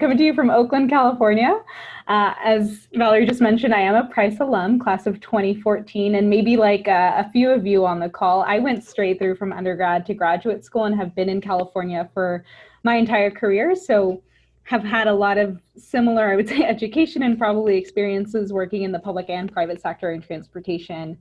coming to you from Oakland, California. As Valerie just mentioned, I am a Price alum, class of 2014, and maybe like a few of you on the call, I went straight through from undergrad to graduate school and have been in California for my entire career. So have had a lot of similar, I would say, education and probably experiences working in the public and private sector in transportation.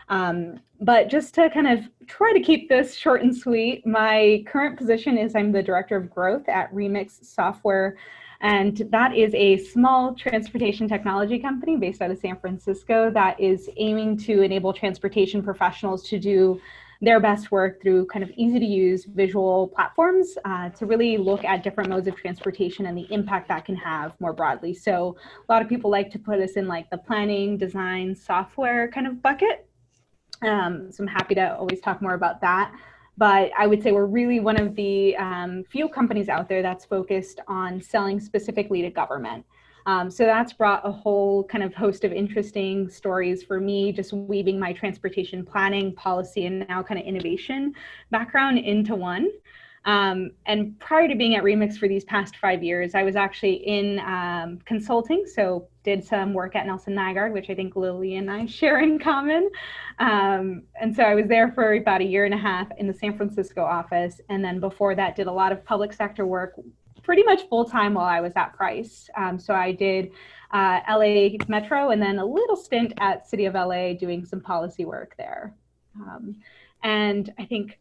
But just to kind of try to keep this short and sweet, my current position is I'm the Director of Growth at Remix Software, and that is a small transportation technology company based out of San Francisco that is aiming to enable transportation professionals to do their best work through kind of easy to use visual platforms to really look at different modes of transportation and the impact that can have more broadly. So a lot of people like to put us in like the planning, design, software kind of bucket. So I'm happy to always talk more about that. But I would say we're really one of the few companies out there that's focused on selling specifically to government. So that's brought a whole kind of host of interesting stories for me, just weaving my transportation planning, policy, and now kind of innovation background into one. And prior to being at Remix for these past 5 years, I was actually in consulting, so did some work at Nelson Nygaard, which I think Lilly and I share in common. And so I was there for about 1.5 years in the San Francisco office. And then before that, did a lot of public sector work pretty much full time while I was at Price. So I did LA Metro and then a little stint at City of LA doing some policy work there. And I think,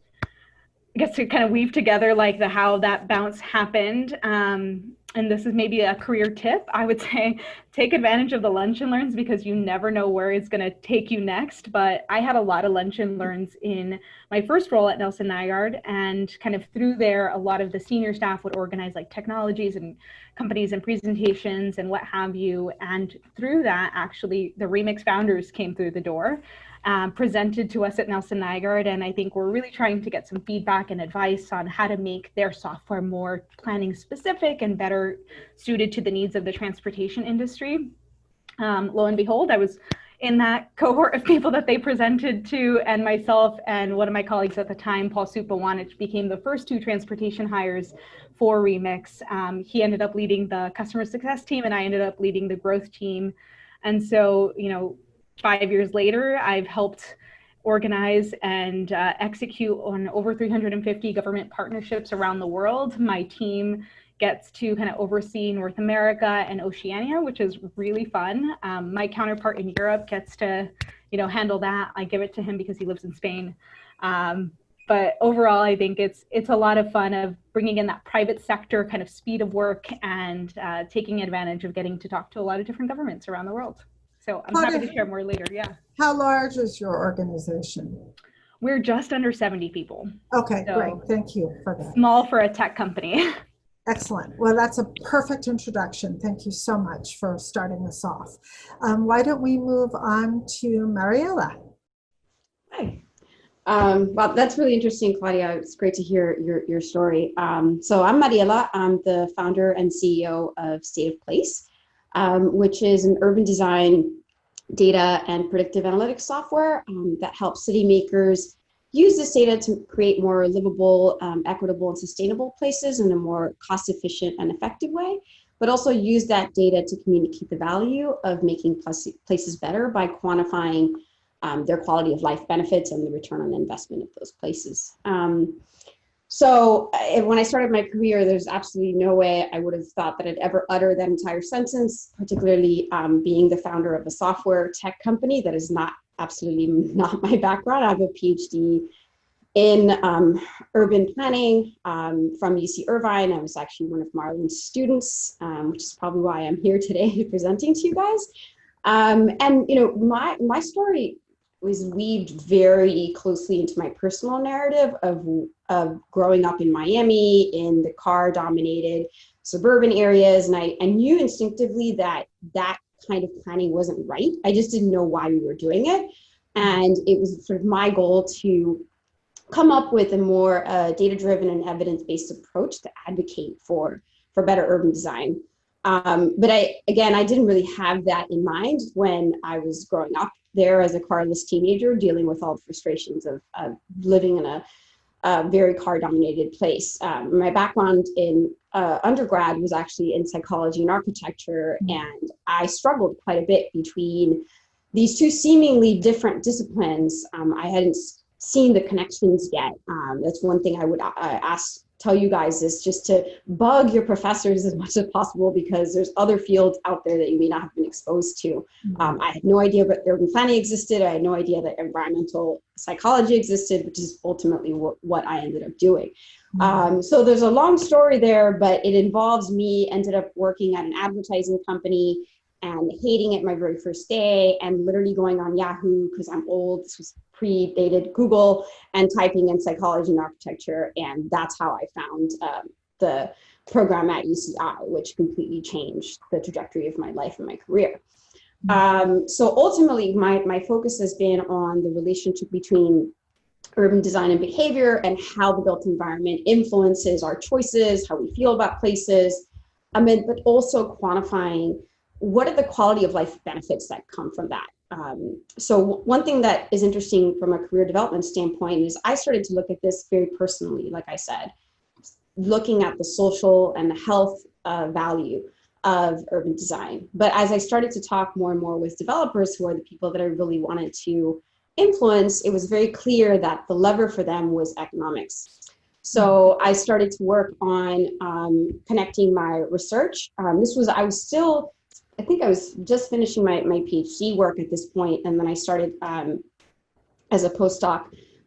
I guess to kind of weave together like how that bounce happened, and this is maybe a career tip, I would say take advantage of the lunch and learns because you never know where it's going to take you next. But I had a lot of lunch and learns in my first role at Nelson Nygaard, and kind of through there, a lot of the senior staff would organize like technologies and companies and presentations and what have you. And through that, actually, the Remix founders came through the door. Presented to us at Nelson Nygaard, and I think we're really trying to get some feedback and advice on how to make their software more planning specific and better suited to the needs of the transportation industry. Lo and behold, I was in that cohort of people that they presented to, and myself and one of my colleagues at the time, Paul Supawanich, became the first 2 transportation hires for Remix. He ended up leading the customer success team, and I ended up leading the growth team. And so, 5 years later, I've helped organize and execute on over 350 government partnerships around the world. My team gets to kind of oversee North America and Oceania, which is really fun. My counterpart in Europe gets to, handle that. I give it to him because he lives in Spain. But overall, I think it's a lot of fun of bringing in that private sector kind of speed of work and taking advantage of getting to talk to a lot of different governments around the world. So I'm happy to share more later, yeah. How large is your organization? We're just under 70 people. Okay, so great. Thank you for that. Small for a tech company. Excellent. Well, that's a perfect introduction. Thank you so much for starting us off. Why don't we move on to Mariela? Hi. Well, that's really interesting, Claudia. It's great to hear your story. So I'm Mariela. I'm the founder and CEO of State of Place, which is an urban design, data, and predictive analytics software that helps city makers use this data to create more livable, equitable, and sustainable places in a more cost-efficient and effective way, but also use that data to communicate the value of making places better by quantifying their quality of life benefits and the return on investment of those places. So when I started my career, there's absolutely no way I would have thought that I'd ever utter that entire sentence, particularly being the founder of a software tech company. That is absolutely not my background. I have a PhD in urban planning from UC Irvine. I was actually one of Marlon's students, which is probably why I'm here today presenting to you guys. And my story was weaved very closely into my personal narrative of growing up in Miami in the car-dominated suburban areas. And I knew instinctively that kind of planning wasn't right. I just didn't know why we were doing it. And it was sort of my goal to come up with a more data-driven and evidence-based approach to advocate for better urban design. But I didn't really have that in mind when I was growing up there as a carless teenager, dealing with all the frustrations of living in a very car-dominated place. My background in undergrad was actually in psychology and architecture, and I struggled quite a bit between these two seemingly different disciplines. I hadn't seen the connections yet. That's one thing I would tell you guys, is just to bug your professors as much as possible, because there's other fields out there that you may not have been exposed to. I had no idea that urban planning existed. I had no idea that environmental psychology existed, which is ultimately what I ended up doing. So there's a long story there, but it involves me ended up working at an advertising company and hating it my very first day, and literally going on Yahoo, because I'm old, this was predated Google, and typing in psychology and architecture. And that's how I found the program at UCI, which completely changed the trajectory of my life and my career. So ultimately, my focus has been on the relationship between urban design and behavior, and how the built environment influences our choices, how we feel about places, but also quantifying what are the quality of life benefits that come from that. So one thing that is interesting from a career development standpoint is I started to look at this very personally, like I said, looking at the social and the health value of urban design. But as I started to talk more and more with developers, who are the people that I really wanted to influence, it was very clear that the lever for them was economics. So I started to work on connecting my research. I think I was just finishing my PhD work at this point, and then I started as a postdoc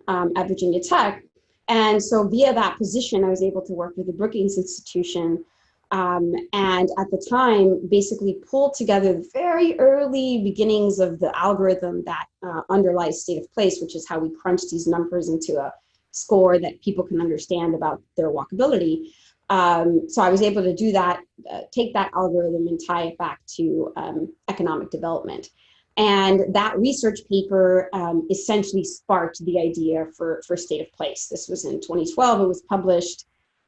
at Virginia Tech. And so via that position, I was able to work with the Brookings Institution, and at the time, basically pulled together the very early beginnings of the algorithm that underlies state of place, which is how we crunch these numbers into a score that people can understand about their walkability. So I was able to do that, take that algorithm and tie it back to economic development. And that research paper essentially sparked the idea for State of Place. This was in 2012, it was published.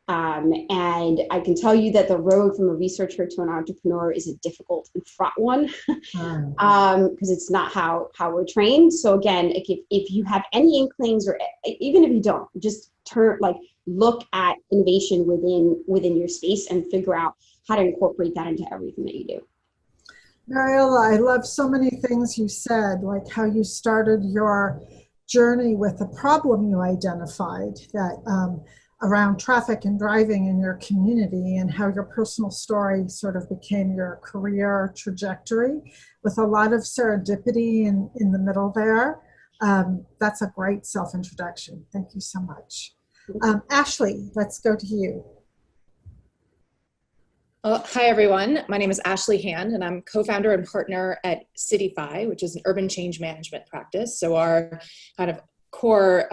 And I can tell you that the road from a researcher to an entrepreneur is a difficult and fraught one, because it's not how we're trained. So again, if you have any inklings, or even if you don't, just look at innovation within your space and figure out how to incorporate that into everything that you do. Mariela, I love so many things you said, like how you started your journey with a problem you identified that around traffic and driving in your community, and how your personal story sort of became your career trajectory with a lot of serendipity in the middle there. That's a great self-introduction. Thank you so much. Ashley, let's go to you. Hi, everyone. My name is Ashley Hand, and I'm co-founder and partner at Cityfi, which is an urban change management practice. So our kind of core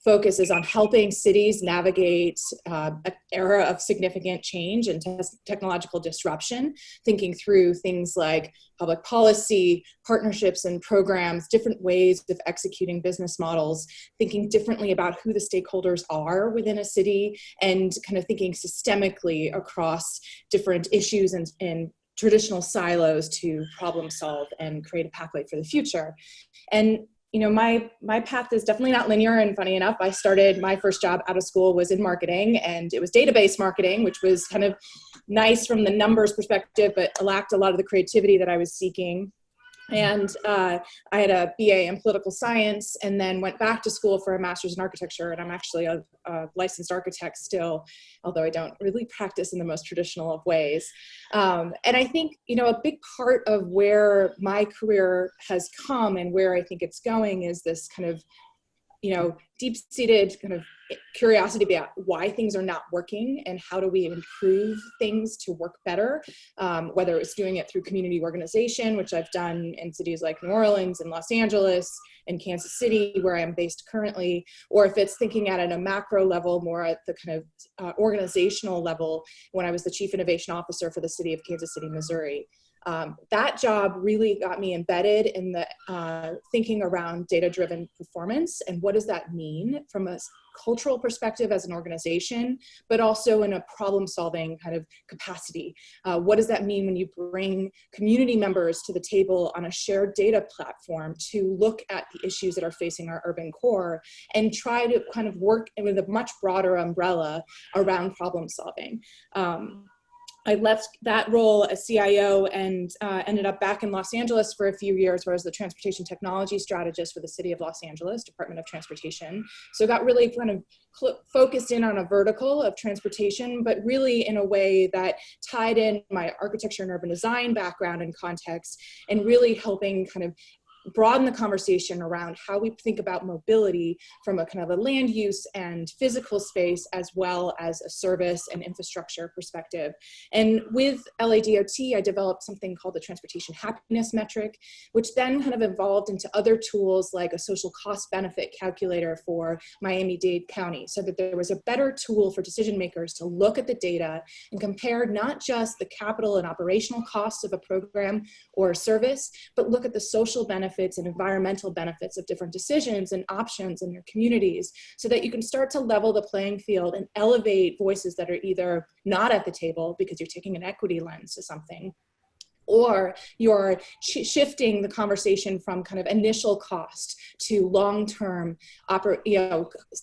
focus is on helping cities navigate an era of significant change and technological disruption, thinking through things like public policy, partnerships and programs, different ways of executing business models, thinking differently about who the stakeholders are within a city, and kind of thinking systemically across different issues and traditional silos to problem solve and create a pathway for the future. And you know, my path is definitely not linear, and funny enough, I started, my first job out of school was in marketing, and it was database marketing, which was kind of nice from the numbers perspective, but lacked a lot of the creativity that I was seeking. And I had a BA in political science, and then went back to school for a master's in architecture. And I'm actually a licensed architect still, although I don't really practice in the most traditional of ways. And I think, you know, a big part of where my career has come and where I think it's going is this kind of, you know, deep-seated kind of curiosity about why things are not working and how do we improve things to work better, whether it's doing it through community organization, which I've done in cities like New Orleans and Los Angeles and Kansas City, where I'm based currently, or if it's thinking at a macro level, more at the kind of organizational level, when I was the Chief Innovation Officer for the city of Kansas City, Missouri. That job really got me embedded in the thinking around data-driven performance and what does that mean from a cultural perspective as an organization, but also in a problem-solving kind of capacity. What does that mean when you bring community members to the table on a shared data platform to look at the issues that are facing our urban core and try to kind of work with a much broader umbrella around problem solving? I left that role as CIO and ended up back in Los Angeles for a few years, where I was the transportation technology strategist for the City of Los Angeles, Department of Transportation. So got really kind of focused in on a vertical of transportation, but really in a way that tied in my architecture and urban design background and context, and really helping kind of broaden the conversation around how we think about mobility from a kind of a land use and physical space, as well as a service and infrastructure perspective. And with LADOT, I developed something called the Transportation Happiness Metric, which then kind of evolved into other tools like a social cost benefit calculator for Miami-Dade County, so that there was a better tool for decision makers to look at the data and compare not just the capital and operational costs of a program or a service, but look at the social benefits and environmental benefits of different decisions and options in your communities, so that you can start to level the playing field and elevate voices that are either not at the table because you're taking an equity lens to something, or you're shifting the conversation from kind of initial cost to long-term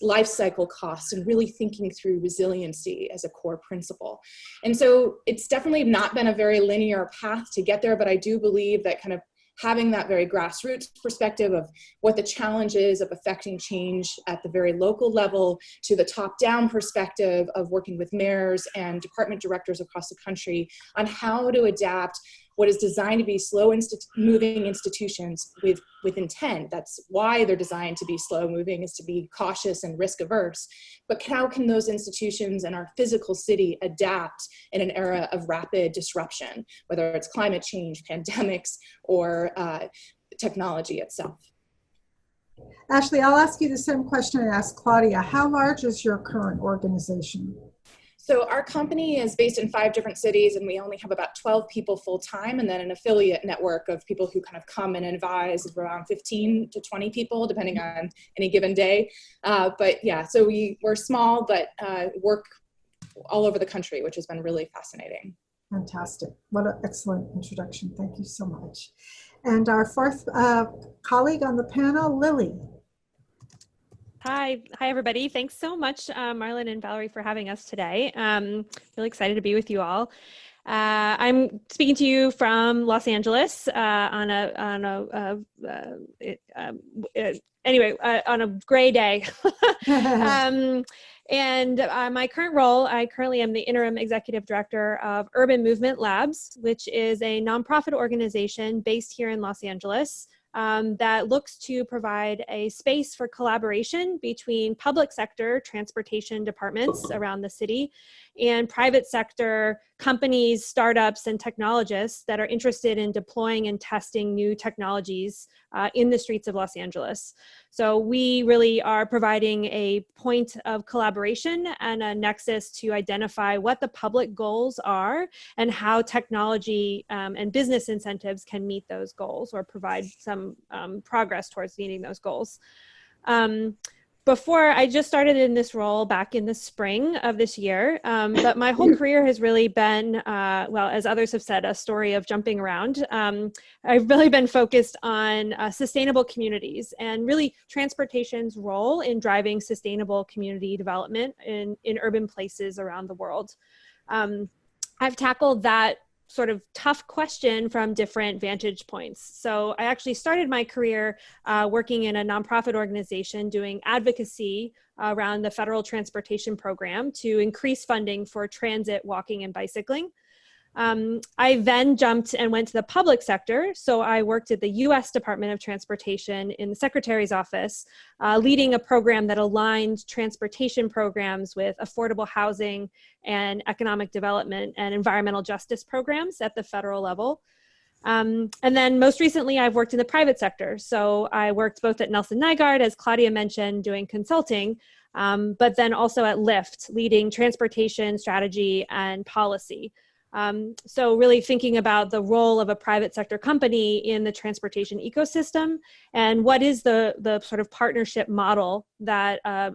life cycle costs, and really thinking through resiliency as a core principle. And so it's definitely not been a very linear path to get there, but I do believe that kind of having that very grassroots perspective of what the challenge is of affecting change at the very local level, to the top-down perspective of working with mayors and department directors across the country on how to adapt what is designed to be slow-moving institutions with intent. That's why they're designed to be slow-moving, is to be cautious and risk-averse. But how can those institutions and our physical city adapt in an era of rapid disruption, whether it's climate change, pandemics, or technology itself? Ashley, I'll ask you the same question I asked Claudia. How large is your current organization? So our company is based in 5 different cities, and we only have about 12 people full-time, and then an affiliate network of people who kind of come and advise of around 15 to 20 people, depending on any given day. But yeah, so we're small, but work all over the country, which has been really fascinating. Fantastic. What an excellent introduction. Thank you so much. And our fourth colleague on the panel, Lilly. Hi everybody. Thanks so much, Marlon and Valerie, for having us today. Really excited to be with you all. I'm speaking to you from Los Angeles on a gray day. And my current role, I currently am the interim executive director of Urban Movement Labs, which is a nonprofit organization based here in Los Angeles. That looks to provide a space for collaboration between public sector transportation departments around the city and private sector companies, startups, and technologists that are interested in deploying and testing new technologies in the streets of Los Angeles. So we really are providing a point of collaboration and a nexus to identify what the public goals are and how technology and business incentives can meet those goals or provide some progress towards meeting those goals. Before, I just started in this role back in the spring of this year, but my whole career has really been, well, as others have said, a story of jumping around. I've really been focused on sustainable communities and really transportation's role in driving sustainable community development in urban places around the world. I've tackled that sort of tough question from different vantage points. So I actually started my career working in a nonprofit organization doing advocacy around the federal transportation program to increase funding for transit, walking, and bicycling. I then jumped and went to the public sector. So I worked at the US Department of Transportation in the Secretary's office, leading a program that aligned transportation programs with affordable housing and economic development and environmental justice programs at the federal level. And then most recently, I've worked in the private sector. So I worked both at Nelson Nygaard, as Claudia mentioned, doing consulting, but then also at Lyft, leading transportation strategy and policy. So really thinking about the role of a private sector company in the transportation ecosystem, and what is the sort of partnership model that a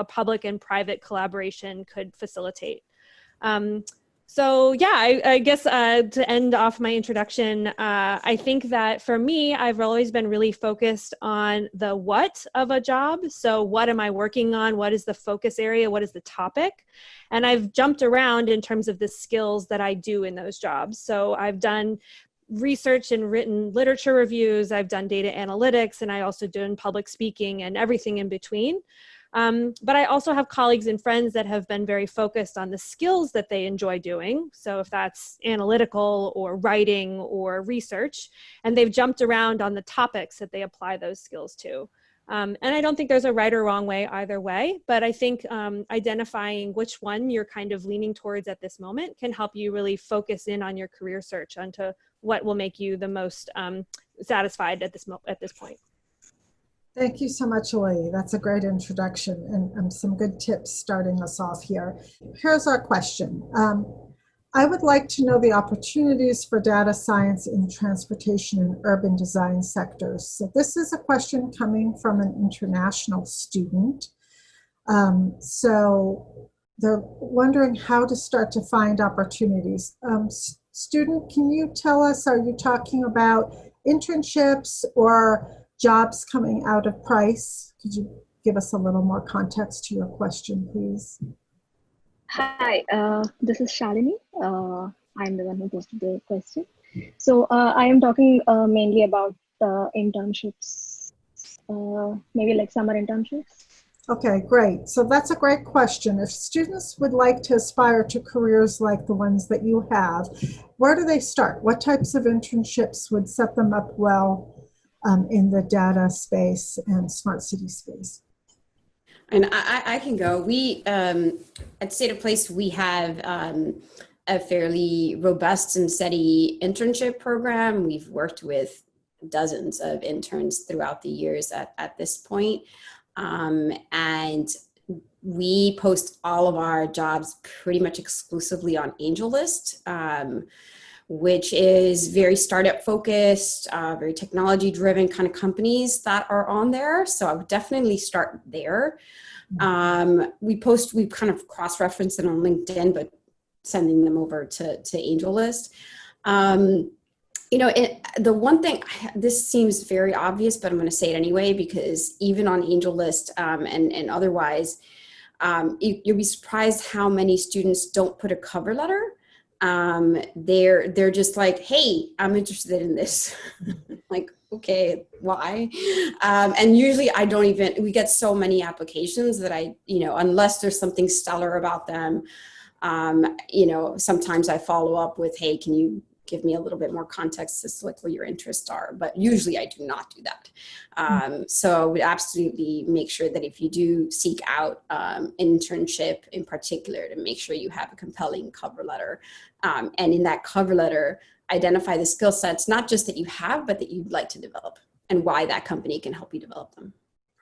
public and private collaboration could facilitate. So yeah, I guess to end off my introduction, I think that for me, I've always been really focused on the what of a job. So what am I working on? What is the focus area? What is the topic? And I've jumped around in terms of the skills that I do in those jobs. So I've done research and written literature reviews, I've done data analytics, and I also done public speaking and everything in between. But I also have colleagues and friends that have been very focused on the skills that they enjoy doing. So if that's analytical or writing or research, and they've jumped around on the topics that they apply those skills to. And I don't think there's a right or wrong way either way, but I think identifying which one you're kind of leaning towards at this moment can help you really focus in on your career search onto what will make you the most satisfied at this point. Thank you so much, Lilly. That's a great introduction and some good tips starting us off here. Here's our question. I would like to know the opportunities for data science in transportation and urban design sectors. So this is a question coming from an international student. So they're wondering how to start to find opportunities. Student, can you tell us, are you talking about internships or jobs coming out of Price? Could you give us a little more context to your question, please? Hi, this is Shalini. I'm the one who posted the question. So I am talking mainly about internships, maybe like summer internships. Okay, great. So that's a great question. If students would like to aspire to careers like the ones that you have, where do they start? What types of internships would set them up well in the data space and smart city space? And I can go. We, at State of Place, we have a fairly robust and steady internship program. We've worked with dozens of interns throughout the years at this point. And we post all of our jobs pretty much exclusively on AngelList, which is very startup focused, very technology driven kind of companies that are on there. So I would definitely start there. We kind of cross-reference it on LinkedIn, but sending them over to AngelList. The one thing, this seems very obvious, but I'm going to say it anyway, because even on AngelList and otherwise, you'll be surprised how many students don't put a cover letter. They're just like, hey, I'm interested in this. Like, okay, why? And usually we get so many applications that unless there's something stellar about them, sometimes I follow up with, hey, can you give me a little bit more context as to like what your interests are, but usually I do not do that. So I would absolutely make sure that if you do seek out an internship in particular, to make sure you have a compelling cover letter. And in that cover letter, identify the skill sets, not just that you have, but that you'd like to develop and why that company can help you develop them.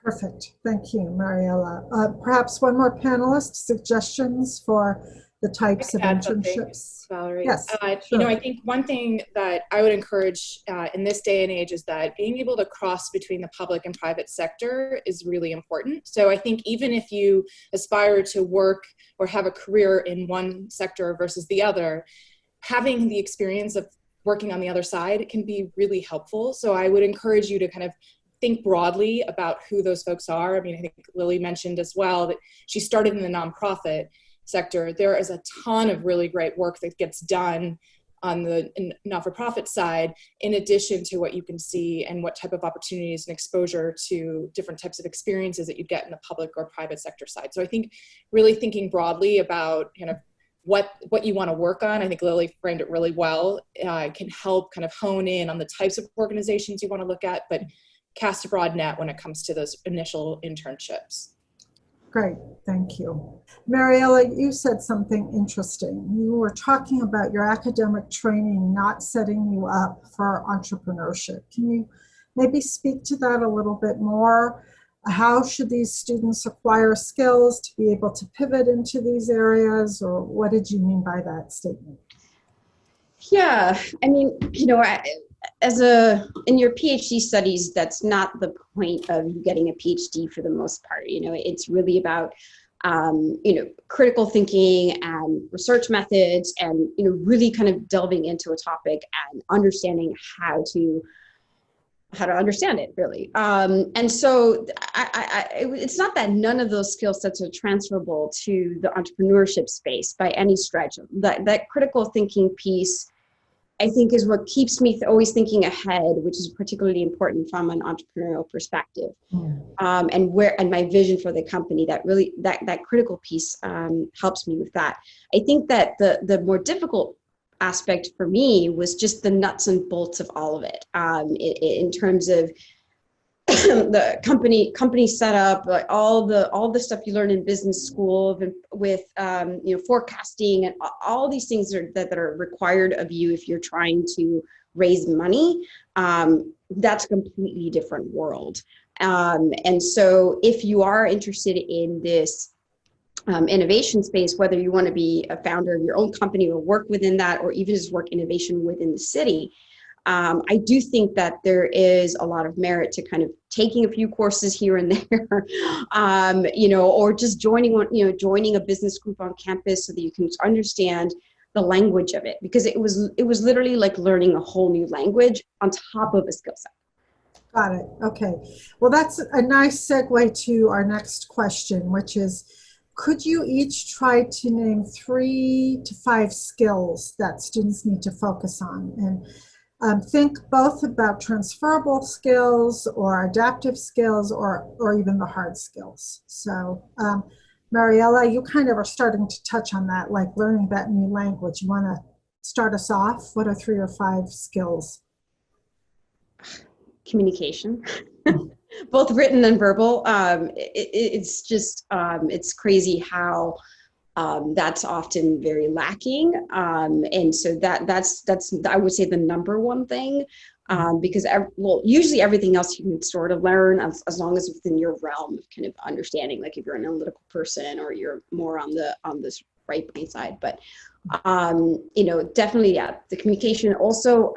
Perfect. Thank you, Mariela. Perhaps one more panelist, suggestions for the types of internships? Valerie. Yes, sure. I think one thing that I would encourage in this day and age is that being able to cross between the public and private sector is really important. So I think even if you aspire to work or have a career in one sector versus the other, having the experience of working on the other side can be really helpful. So I would encourage you to kind of think broadly about who those folks are. I mean, I think Lilly mentioned as well that she started in the nonprofit sector. There is a ton of really great work that gets done on the not-for-profit side, in addition to what you can see and what type of opportunities and exposure to different types of experiences that you get in the public or private sector side. So I think really thinking broadly about kind of what you want to work on, I think Lilly framed it really well, can help kind of hone in on the types of organizations you want to look at, but cast a broad net when it comes to those initial internships. Great, thank you. Mariela, you said something interesting. You were talking about your academic training not setting you up for entrepreneurship. Can you maybe speak to that a little bit more? How should these students acquire skills to be able to pivot into these areas, or what did you mean by that statement? Yeah, I mean, in your PhD studies, that's not the point of you getting a PhD for the most part. It's really about, critical thinking and research methods, and really kind of delving into a topic and understanding how to understand it, really. And so it's not that none of those skill sets are transferable to the entrepreneurship space by any stretch. That critical thinking piece, I think, is what keeps me always thinking ahead, which is particularly important from an entrepreneurial perspective. And my vision for the company, that critical piece helps me with that. I think that the more difficult aspect for me was just the nuts and bolts of all of it, in terms of the company setup, like all the stuff you learn in business school with forecasting and all these things that are required of you if you're trying to raise money. That's a completely different world. And so if you are interested in this innovation space, whether you want to be a founder of your own company or work within that, or even just work innovation within the city, I do think that there is a lot of merit to kind of taking a few courses here and there, or just joining a business group on campus so that you can understand the language of it, because it was literally like learning a whole new language on top of a skill set. Got it. Okay. Well, that's a nice segue to our next question, which is, could you each try to name 3 to 5 skills that students need to focus on? And think both about transferable skills or adaptive skills, or even the hard skills. So Mariela, you kind of are starting to touch on that, like learning that new language. You want to start us off? What are 3 or 5 skills? Communication. Both written and verbal. It's just, it's crazy how that's often very lacking. And so that's I would say the number one thing, because usually everything else you can sort of learn as long as it's within your realm of kind of understanding, like if you're an analytical person or you're more on this right brain side. But definitely, yeah, the communication. Also,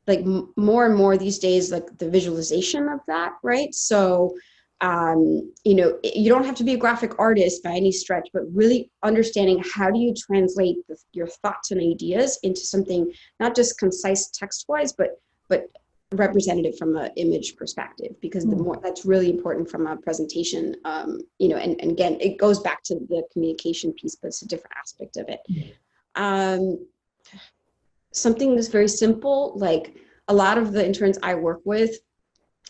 like more and more these days, like the visualization of that, right? So, you don't have to be a graphic artist by any stretch, but really understanding how do you translate your thoughts and ideas into something not just concise text-wise, but representative from an image perspective, because the more that's really important from a presentation, and again, it goes back to the communication piece, but it's a different aspect of it. Something that's very simple, like a lot of the interns I work with,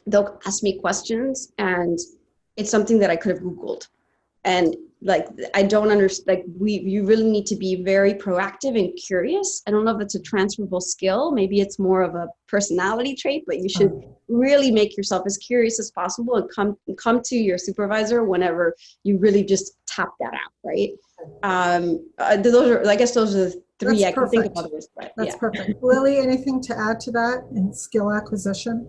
they'll ask me questions and it's something that I could have Googled. And like, I don't understand, like you really need to be very proactive and curious. I don't know if it's a transferable skill. Maybe it's more of a personality trait, but you should really make yourself as curious as possible and come to your supervisor whenever you really just tap that out, right? I guess those are the 3 I can think of others. But that's perfect. Lilly, anything to add to that in skill acquisition?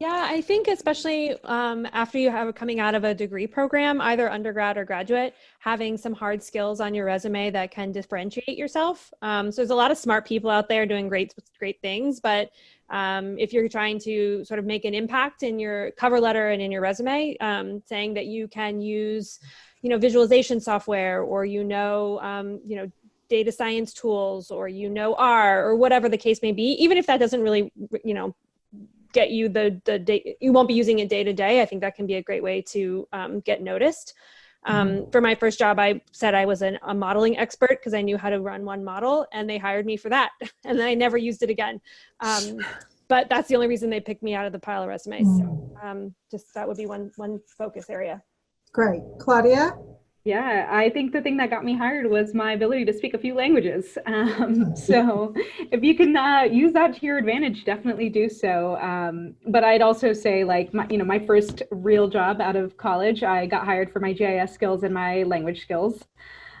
Yeah, I think especially after you have coming out of a degree program, either undergrad or graduate, having some hard skills on your resume that can differentiate yourself. So there's a lot of smart people out there doing great things, but if you're trying to sort of make an impact in your cover letter and in your resume, saying that you can use, visualization software, or data science tools, or R, or whatever the case may be, even if that doesn't really, get you the day, you won't be using it day to day. I think that can be a great way to get noticed. For my first job, I said I was a modeling expert because I knew how to run one model, and they hired me for that. And then I never used it again. But that's the only reason they picked me out of the pile of resumes. So just that would be one focus area. Great. Claudia? Yeah, I think the thing that got me hired was my ability to speak a few languages. So if you can use that to your advantage, definitely do so. But I'd also say, like, my first real job out of college, I got hired for my GIS skills and my language skills.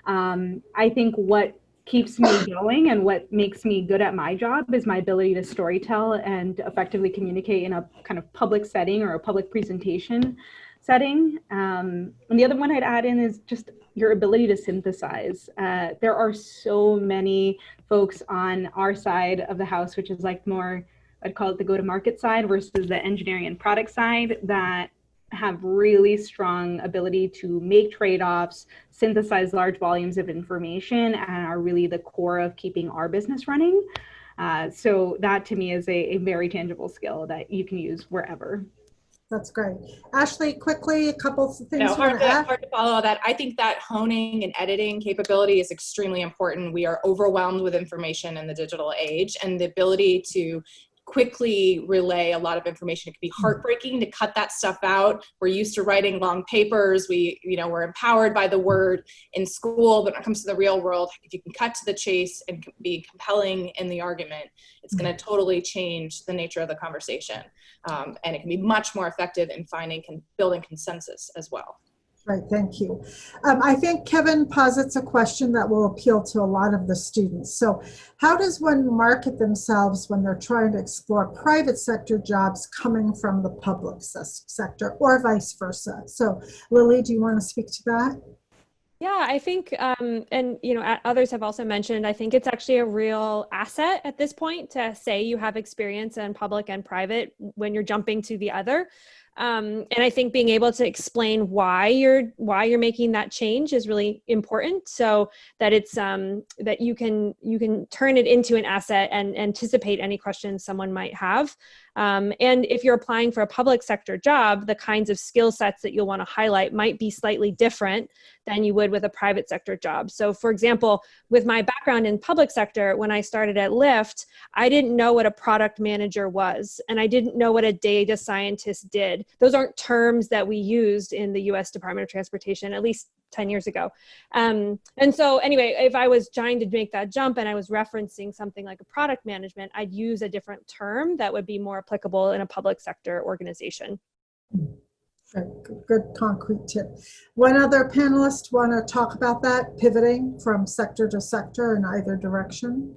I think what keeps me going and what makes me good at my job is my ability to storytell and effectively communicate in a kind of public setting or a public presentation. setting. And the other one I'd add in is just your ability to synthesize. There are so many folks on our side of the house, which is like more, I'd call it the go-to-market side versus the engineering and product side, that have really strong ability to make trade-offs, synthesize large volumes of information, and are really the core of keeping our business running. So that to me is a very tangible skill that you can use wherever. That's great. Ashley, quickly, a couple of things you hard want to add? to follow that. I think that honing and editing capability is extremely important. We are overwhelmed with information in the digital age, and the ability to quickly relay a lot of information. It can be heartbreaking to cut that stuff out. We're used to writing long papers. We're empowered by the word in school, but when it comes to the real world, if you can cut to the chase and be compelling in the argument, it's going to totally change the nature of the conversation. And it can be much more effective in building consensus as well. Right, thank you. I think Kevin posits a question that will appeal to a lot of the students. So how does one market themselves when they're trying to explore private sector jobs coming from the public sector, or vice versa? So Lilly, do you want to speak to that? Yeah, I think, and others have also mentioned, I think it's actually a real asset at this point to say you have experience in public and private when you're jumping to the other. And I think being able to explain why you're making that change is really important, so that it's that you can turn it into an asset and anticipate any questions someone might have. And if you're applying for a public sector job, the kinds of skill sets that you'll want to highlight might be slightly different than you would with a private sector job. So for example, with my background in public sector, when I started at Lyft, I didn't know what a product manager was, and I didn't know what a data scientist did. Those aren't terms that we used in the US Department of Transportation, at least 10 years ago. And so anyway, if I was trying to make that jump and I was referencing something like a product management, I'd use a different term that would be more applicable in a public sector organization. Good concrete tip. One other panelist want to talk about that, pivoting from sector to sector in either direction?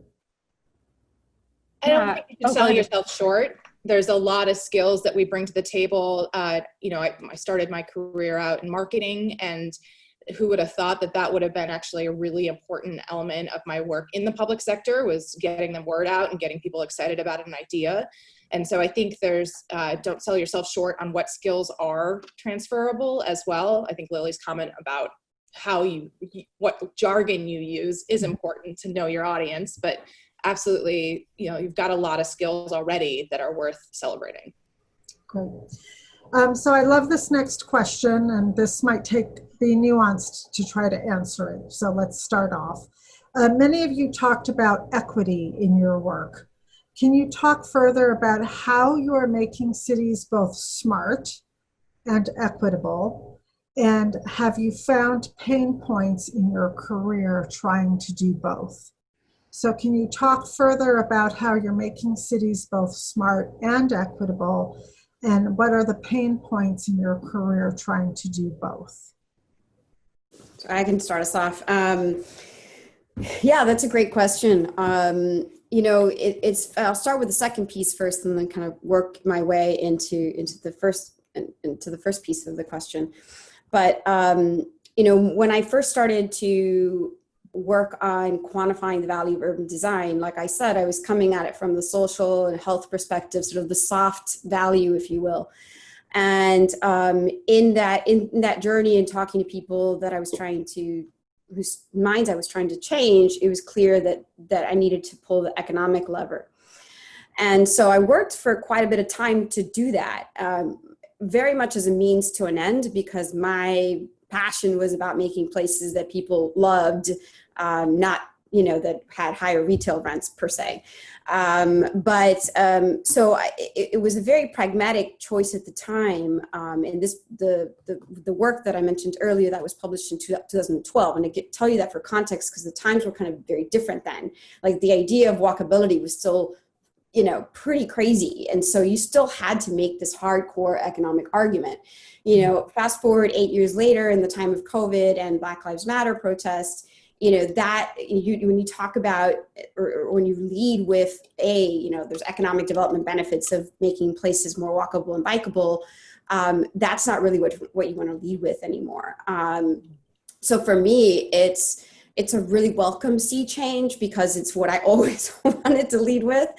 I don't think you should sell yourself short. There's a lot of skills that we bring to the table. I started my career out in marketing, and who would have thought that would have been actually a really important element of my work in the public sector, was getting the word out and getting people excited about an idea. And so I think there's, don't sell yourself short on what skills are transferable as well. I think Lily's comment about what jargon you use is important to know your audience, but absolutely, you've got a lot of skills already that are worth celebrating. Great. So I love this next question, and this might be nuanced to try to answer it. So let's start off. Many of you talked about equity in your work. Can you talk further about how you are making cities both smart and equitable? And have you found pain points in your career trying to do both? So can you talk further about how you're making cities both smart and equitable? And what are the pain points in your career trying to do both? So I can start us off. Yeah, that's a great question. I'll start with the second piece first, and then kind of work my way into the first piece of the question. But when I first started to work on quantifying the value of urban design, like I said, I was coming at it from the social and health perspective, sort of the soft value, if you will. And in that journey and talking to people whose minds I was trying to change, it was clear that I needed to pull the economic lever. And so I worked for quite a bit of time to do that, very much as a means to an end, because my passion was about making places that people loved, not that had higher retail rents per se. So it was a very pragmatic choice at the time. And the work that I mentioned earlier that was published in 2012, and I tell you that for context because the times were kind of very different then. Like the idea of walkability was still, pretty crazy. And so you still had to make this hardcore economic argument. Fast forward 8 years later in the time of COVID and Black Lives Matter protests, that when you talk about, or when you lead with there's economic development benefits of making places more walkable and bikeable, that's not really what you want to lead with anymore. So for me, it's a really welcome sea change, because it's what I always wanted to lead with,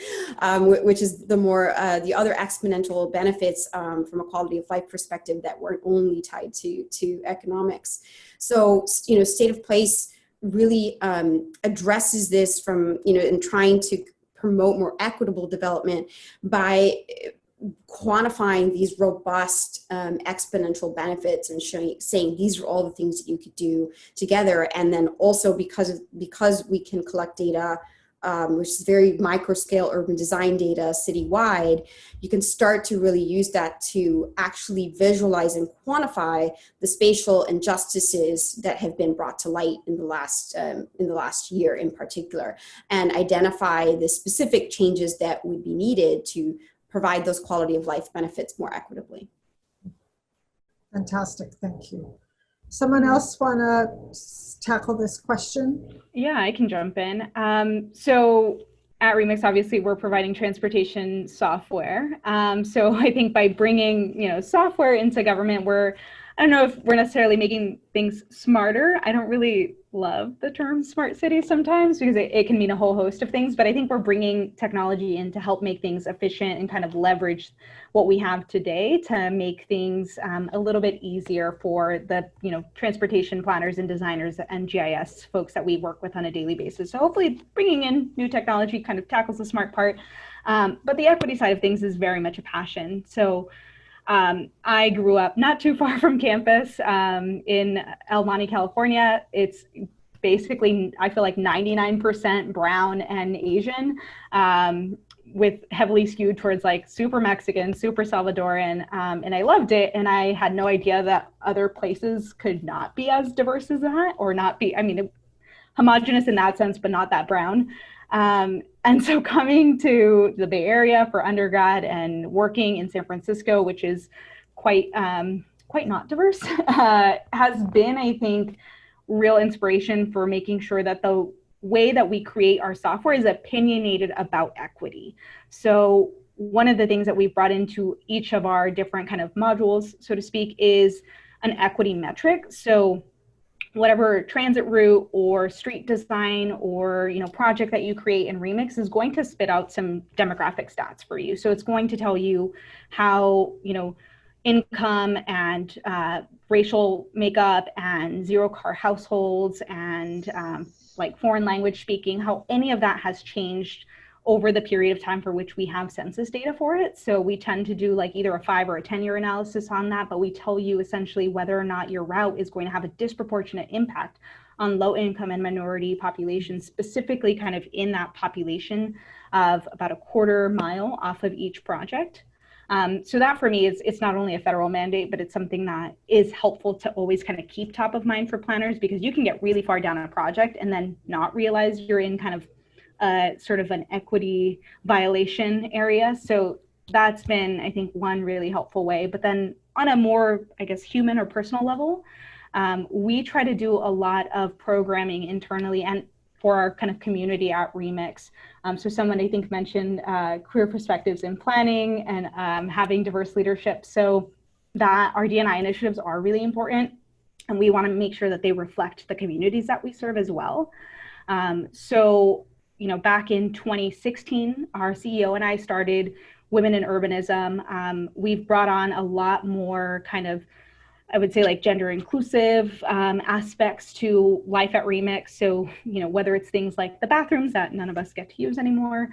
which is the other exponential benefits from a quality of life perspective that weren't only tied to economics. So, State of Place really addresses this from, in trying to promote more equitable development by quantifying these robust exponential benefits and saying these are all the things that you could do together. And then also because we can collect data, which is very micro scale urban design data citywide, you can start to really use that to actually visualize and quantify the spatial injustices that have been brought to light in the last year in particular, and identify the specific changes that would be needed to provide those quality of life benefits more equitably. Fantastic, thank you. Someone else want to tackle this question? Yeah, I can jump in. So at Remix, obviously, we're providing transportation software. So I think by bringing, software into government, I don't know if we're necessarily making things smarter. I don't really love the term smart city sometimes, because it can mean a whole host of things, but I think we're bringing technology in to help make things efficient and kind of leverage what we have today to make things a little bit easier for the, transportation planners and designers and GIS folks that we work with on a daily basis. So hopefully bringing in new technology kind of tackles the smart part. But the equity side of things is very much a passion. So I grew up not too far from campus in El Monte, California. It's basically, I feel like 99% brown and Asian, with heavily skewed towards like super Mexican, super Salvadoran. And I loved it. And I had no idea that other places could not be as diverse as that, or not be, homogenous in that sense, but not that brown. And so coming to the Bay Area for undergrad and working in San Francisco, which is quite not diverse, has been, I think, real inspiration for making sure that the way that we create our software is opinionated about equity. So one of the things that we've brought into each of our different kind of modules, so to speak, is an equity metric. So whatever transit route or street design or project that you create in Remix is going to spit out some demographic stats for you. So it's going to tell you how income and racial makeup and zero car households and like foreign language speaking, how any of that has changed over the period of time for which we have census data for it. So we tend to do like either a 5 or a 10-year analysis on that, but we tell you essentially whether or not your route is going to have a disproportionate impact on low income and minority populations, specifically kind of in that population of about a quarter mile off of each project. So that for me is, it's not only a federal mandate, but it's something that is helpful to always kind of keep top of mind for planners, because you can get really far down a project and then not realize you're in kind of sort of an equity violation area. So that's been, I think, one really helpful way. But then on a more, I guess, human or personal level, we try to do a lot of programming internally and for our kind of community at Remix. So someone I think mentioned career perspectives in planning and having diverse leadership. So that our D&I initiatives are really important, and we want to make sure that they reflect the communities that we serve as well. So back in 2016, our CEO and I started Women in Urbanism. We've brought on a lot more kind of, I would say, like gender inclusive aspects to life at Remix. So, whether it's things like the bathrooms that none of us get to use anymore,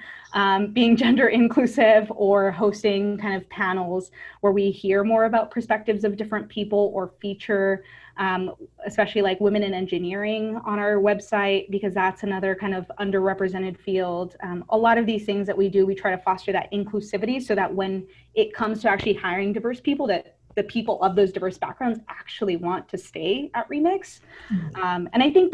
being gender inclusive, or hosting kind of panels where we hear more about perspectives of different people, or feature especially like women in engineering on our website, because that's another kind of underrepresented field. A lot of these things that we do, we try to foster that inclusivity so that when it comes to actually hiring diverse people, that the people of those diverse backgrounds actually want to stay at Remix. And I think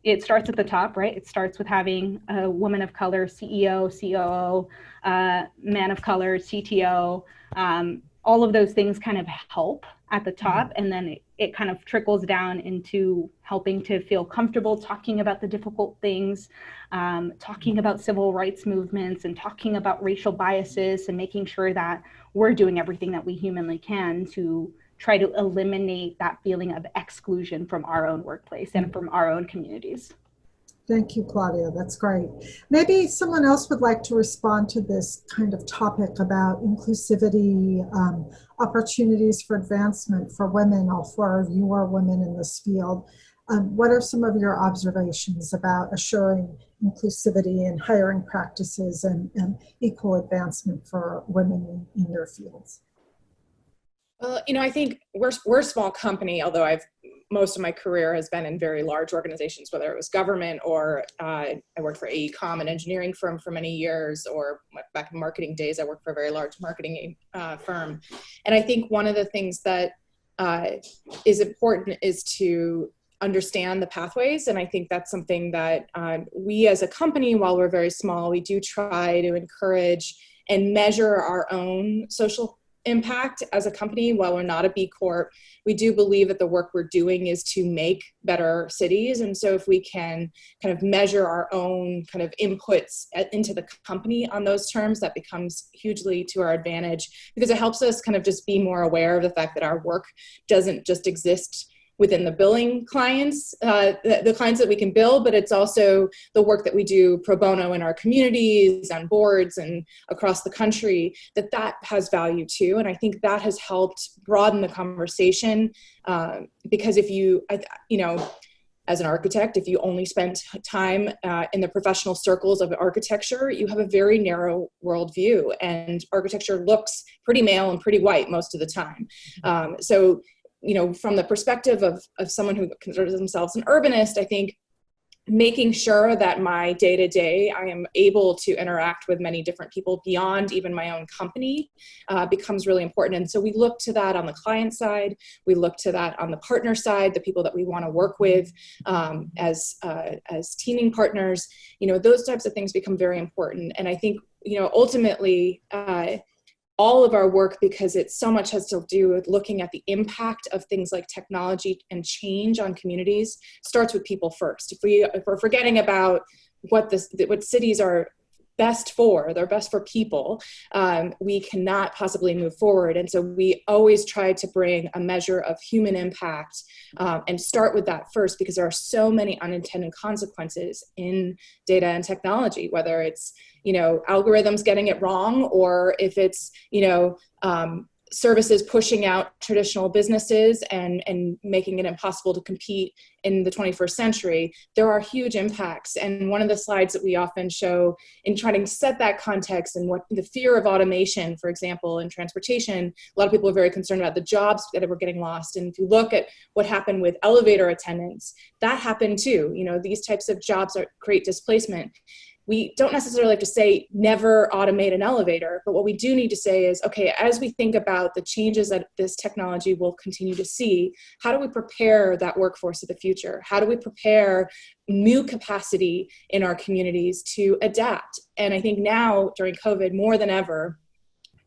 it starts at the top, right? It starts with having a woman of color CEO, COO, man of color, CTO, all of those things kind of help at the top, and then it kind of trickles down into helping to feel comfortable talking about the difficult things, talking about civil rights movements and talking about racial biases, and making sure that we're doing everything that we humanly can to try to eliminate that feeling of exclusion from our own workplace and from our own communities. Thank you, Claudia. That's great. Maybe someone else would like to respond to this kind of topic about inclusivity, opportunities for advancement for women. All four of you are women in this field. What are some of your observations about assuring inclusivity and hiring practices and equal advancement for women in your fields? Well, I think we're a small company, although most of my career has been in very large organizations, whether it was government or I worked for AECOM, an engineering firm for many years, or back in marketing days, I worked for a very large marketing firm. And I think one of the things that is important is to understand the pathways. And I think that's something that we as a company, while we're very small, we do try to encourage and measure our own social impact as a company. While we're not a B Corp, we do believe that the work we're doing is to make better cities. And so if we can kind of measure our own kind of inputs into the company on those terms, that becomes hugely to our advantage, because it helps us kind of just be more aware of the fact that our work doesn't just exist within the billing clients, the clients that we can bill, but it's also the work that we do pro bono in our communities, on boards and across the country, that has value too. And I think that has helped broaden the conversation, because if you as an architect, if you only spend time in the professional circles of architecture, you have a very narrow worldview, and architecture looks pretty male and pretty white most of the time. So from the perspective of someone who considers themselves an urbanist, I think making sure that my day-to-day, I am able to interact with many different people beyond even my own company becomes really important. And so we look to that on the client side, we look to that on the partner side, the people that we want to work with as teaming partners, those types of things become very important. And I think, ultimately, all of our work, because it so much has to do with looking at the impact of things like technology and change on communities, starts with people first. If we're forgetting about what cities are best for, they're best for people, we cannot possibly move forward. And so we always try to bring a measure of human impact and start with that first, because there are so many unintended consequences in data and technology, whether it's algorithms getting it wrong, or if it's services pushing out traditional businesses and making it impossible to compete in the 21st century. There are huge impacts. And one of the slides that we often show in trying to set that context, and what the fear of automation, for example, in transportation, a lot of people are very concerned about the jobs that were getting lost. And if you look at what happened with elevator attendants, that happened too. These types of jobs create displacement. We don't necessarily have to say never automate an elevator, but what we do need to say is, okay, as we think about the changes that this technology will continue to see, how do we prepare that workforce of the future? How do we prepare new capacity in our communities to adapt? And I think now, during COVID, more than ever,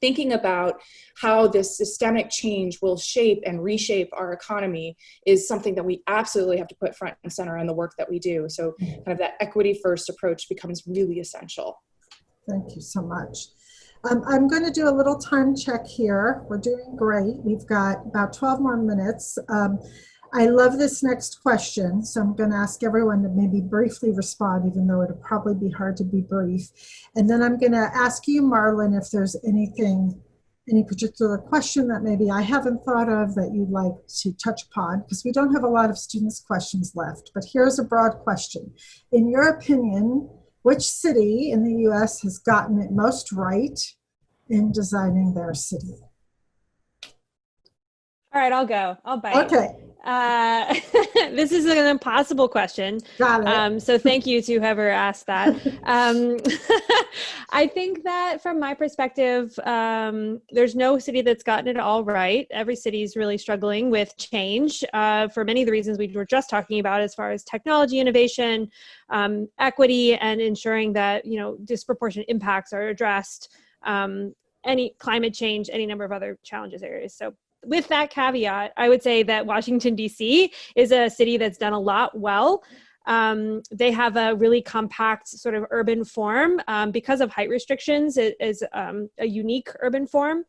thinking about how this systemic change will shape and reshape our economy is something that we absolutely have to put front and center in the work that we do. So kind of that equity first approach becomes really essential. Thank you so much. I'm going to do a little time check here. We're doing great. We've got about 12 more minutes. I love this next question, so I'm going to ask everyone to maybe briefly respond, even though it'll probably be hard to be brief. And then I'm going to ask you, Marlon, if there's any particular question that maybe I haven't thought of that you'd like to touch upon, because we don't have a lot of students' questions left. But here's a broad question. In your opinion, which city in the US has gotten it most right in designing their city? All right, I'll go. I'll bite. Okay. This is an impossible question. Got it. So thank you to whoever asked that. I think that from my perspective, there's no city that's gotten it all right. Every city is really struggling with change for many of the reasons we were just talking about, as far as technology innovation, equity, and ensuring that disproportionate impacts are addressed. any climate change, any number of other challenges areas. So with that caveat, I would say that Washington, D.C. is a city that's done a lot well. They have a really compact sort of urban form because of height restrictions. It is a unique urban form.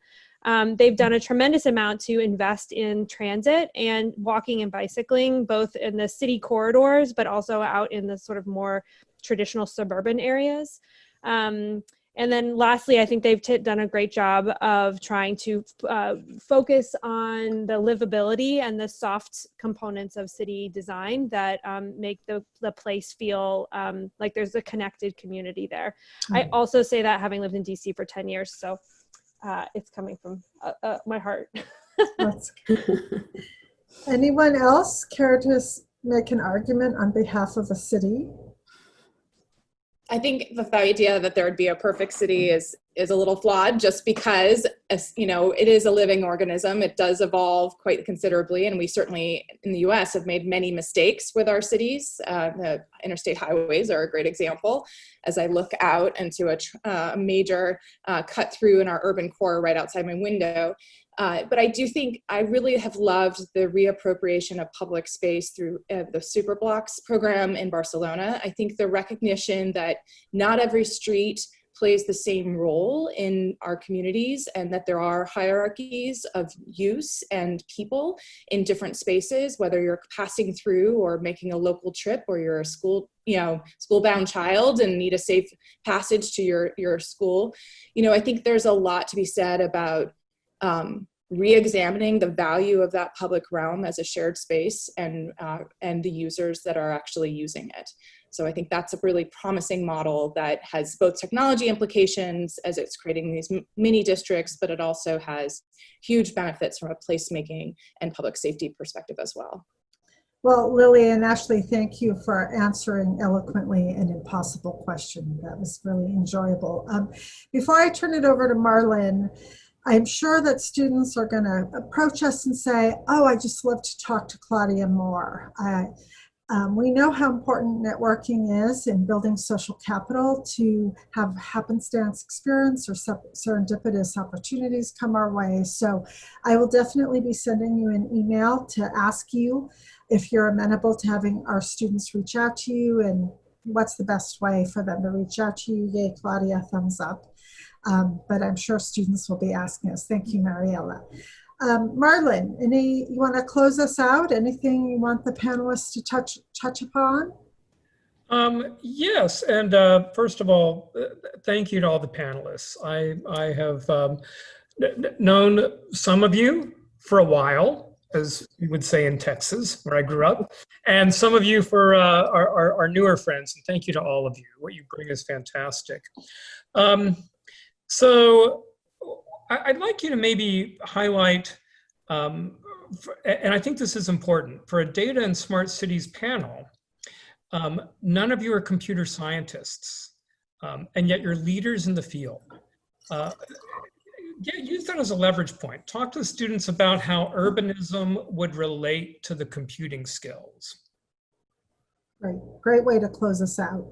They've done a tremendous amount to invest in transit and walking and bicycling, both in the city corridors, but also out in the sort of more traditional suburban areas. And then lastly, I think they've done a great job of trying to focus on the livability and the soft components of city design that make the place feel like there's a connected community there. I also say that having lived in DC for 10 years, so it's coming from my heart. Anyone else care to make an argument on behalf of a city? I think the idea that there would be a perfect city is a little flawed, just because, as you know, it is a living organism. It does evolve quite considerably, and we certainly in the U.S. have made many mistakes with our cities. The interstate highways are a great example. As I look out into a major cut through in our urban core right outside my window. But I do think I really have loved the reappropriation of public space through the Superblocks program in Barcelona. I think the recognition that not every street plays the same role in our communities, and that there are hierarchies of use and people in different spaces, whether you're passing through or making a local trip, or you're a school-bound child and need a safe passage to your school. I think there's a lot to be said about re-examining the value of that public realm as a shared space and the users that are actually using it. So I think that's a really promising model that has both technology implications as it's creating these mini districts, but it also has huge benefits from a placemaking and public safety perspective as well. Well, Lily and Ashley, thank you for answering eloquently an impossible question. That was really enjoyable. Before I turn it over to Marlon, I'm sure that students are going to approach us and say, oh, I just love to talk to Claudia more. We know how important networking is in building social capital to have happenstance experience or serendipitous opportunities come our way. So I will definitely be sending you an email to ask you if you're amenable to having our students reach out to you and what's the best way for them to reach out to you. Yay, Claudia, thumbs up. But I'm sure students will be asking us. Thank you, Mariela. Marlon, you want to close us out? Anything you want the panelists to touch upon? Yes, and first of all, thank you to all the panelists. I have known some of you for a while, as we would say in Texas, where I grew up, and some of you for our newer friends, and thank you to all of you. What you bring is fantastic. So I'd like you to maybe highlight, and I think this is important, for a data and smart cities panel, none of you are computer scientists, and yet you're leaders in the field. Use that as a leverage point. Talk to the students about how urbanism would relate to the computing skills. Great way to close us out.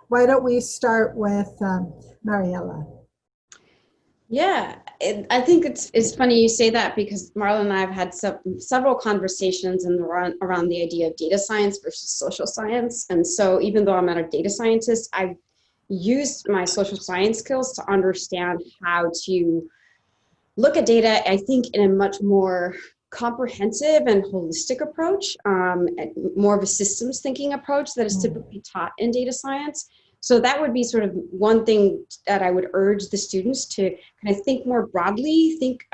Why don't we start with Mariela? Yeah, I think it's funny you say that, because Marlon and I have had several conversations around the idea of data science versus social science. And so even though I'm not a data scientist, I've used my social science skills to understand how to look at data, I think, in a much more comprehensive and holistic approach, more of a systems thinking approach that is typically taught in data science. So that would be sort of one thing that I would urge the students to kind of think more broadly, think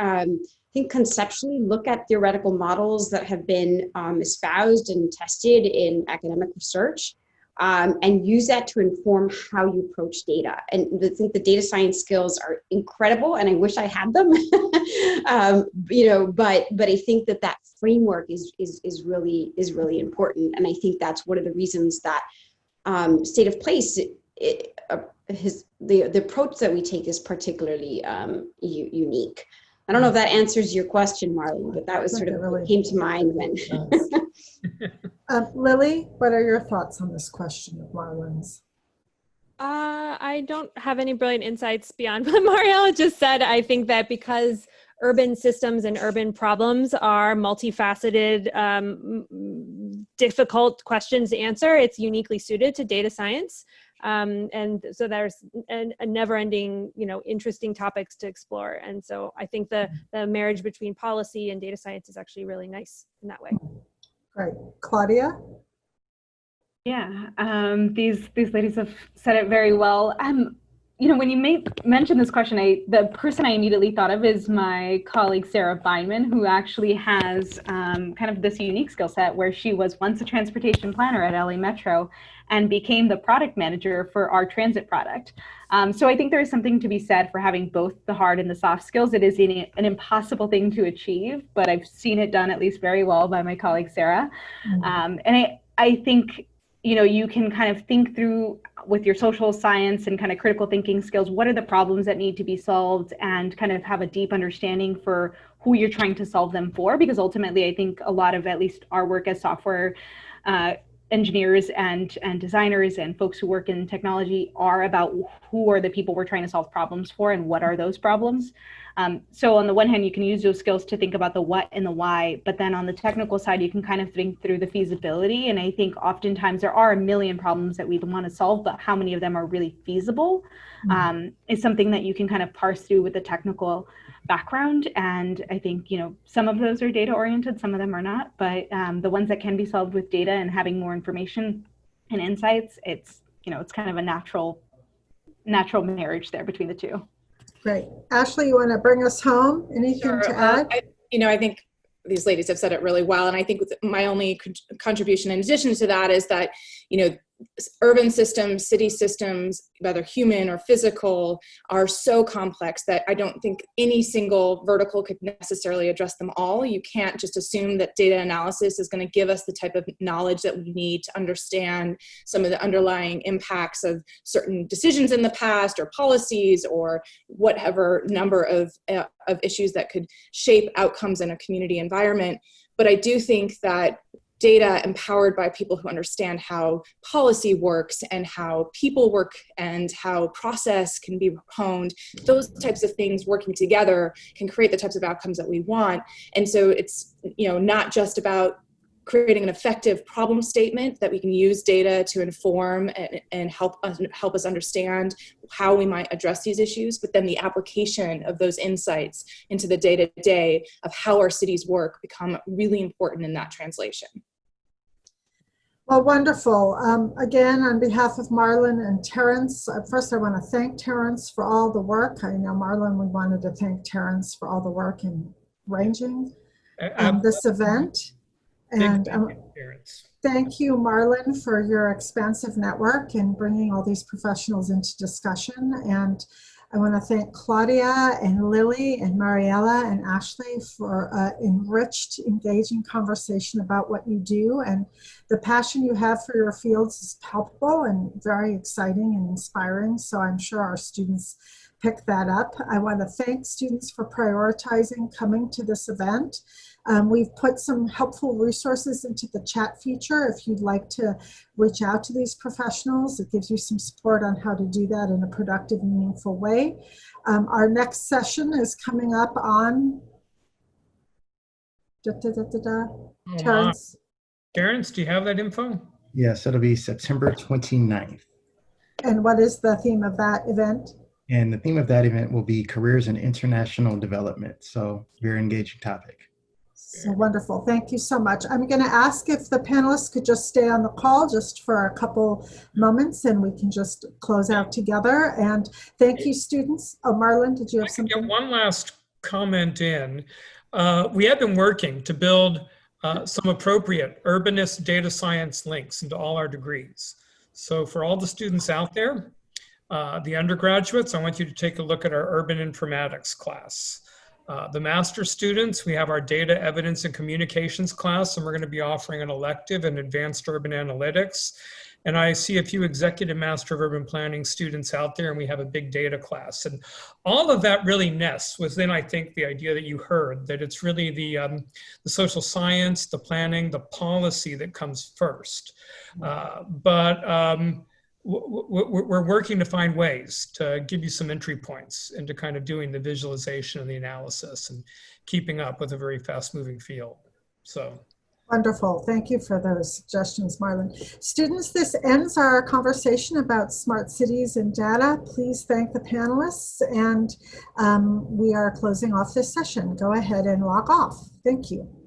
conceptually, look at theoretical models that have been espoused and tested in academic research, and use that to inform how you approach data. And I think the data science skills are incredible, and I wish I had them. But I think that framework is really important, and I think that's one of the reasons that State of Place, the approach that we take is particularly unique. I don't know if that answers your question, Marlon, but that was sort of what came to mind when. Lily, what are your thoughts on this question of Marlon's? I don't have any brilliant insights beyond what Mariela just said. I think that because urban systems and urban problems are multifaceted, difficult questions to answer, it's uniquely suited to data science. And so there's a never-ending, interesting topics to explore. And so I think the marriage between policy and data science is actually really nice in that way. Great. Claudia? Yeah, these ladies have said it very well. When you mentioned this question, the person I immediately thought of is my colleague Sarah Beinman, who actually has kind of this unique skill set where she was once a transportation planner at LA Metro and became the product manager for our transit product. So I think there is something to be said for having both the hard and the soft skills. It is an impossible thing to achieve, but I've seen it done at least very well by my colleague Sarah. And I think you can kind of think through with your social science and kind of critical thinking skills, what are the problems that need to be solved, and kind of have a deep understanding for who you're trying to solve them for. Because ultimately, I think a lot of at least our work as software engineers and designers and folks who work in technology are about who are the people we're trying to solve problems for and what are those problems. So on the one hand, you can use those skills to think about the what and the why, but then on the technical side, you can kind of think through the feasibility. And I think oftentimes there are a million problems that we want to solve, but how many of them are really feasible is something that you can kind of parse through with the technical background. And I think, some of those are data oriented, some of them are not, but the ones that can be solved with data and having more information and insights, it's kind of a natural marriage there between the two. Great. Ashley, you want to bring us home? Anything to add? I think these ladies have said it really well. And I think my only contribution in addition to that is that, urban systems, city systems, whether human or physical, are so complex that I don't think any single vertical could necessarily address them all. You can't just assume that data analysis is going to give us the type of knowledge that we need to understand some of the underlying impacts of certain decisions in the past or policies or whatever number of issues that could shape outcomes in a community environment. But I do think that data empowered by people who understand how policy works and how people work and how process can be honed, those types of things working together can create the types of outcomes that we want. And so it's, not just about creating an effective problem statement that we can use data to inform and help us understand how we might address these issues, but then the application of those insights into the day-to-day of how our cities work become really important in that translation. Well, wonderful. Again, on behalf of Marlon and Terrence, first I want to thank Terrence for all the work. I know, Marlon, we wanted to thank Terrence for all the work in arranging this event. And thank you, Marlon, for your expansive network and bringing all these professionals into discussion. And I want to thank Claudia and Lilly and Mariela and Ashley for enriched, engaging conversation about what you do. And the passion you have for your fields is palpable and very exciting and inspiring. So I'm sure our students pick that up. I want to thank students for prioritizing coming to this event. We've put some helpful resources into the chat feature if you'd like to reach out to these professionals. It gives you some support on how to do that in a productive, meaningful way. Our next session is coming up on Terrence. Terrence, do you have that info? Yes, it'll be September 29th. And what is the theme of that event? And the theme of that event will be careers in international development. So very engaging topic. So wonderful. Thank you so much. I'm going to ask if the panelists could just stay on the call just for a couple moments and we can just close out together. And thank you, students. Oh, Marlon, did you have something? I can get one last comment in. We have been working to build some appropriate urbanist data science links into all our degrees. So for all the students out there, the undergraduates, I want you to take a look at our urban informatics class. The master students, we have our data evidence and communications class, and we're going to be offering an elective in advanced urban analytics. And I see a few executive master of urban planning students out there, and we have a big data class. And all of that really nests within, I think, the idea that you heard, that it's really the social science, the planning, the policy that comes first. But we're working to find ways to give you some entry points into kind of doing the visualization and the analysis and keeping up with a very fast moving field. So. Wonderful. Thank you for those suggestions, Marlon. Students, this ends our conversation about smart cities and data. Please thank the panelists, and we are closing off this session. Go ahead and log off. Thank you.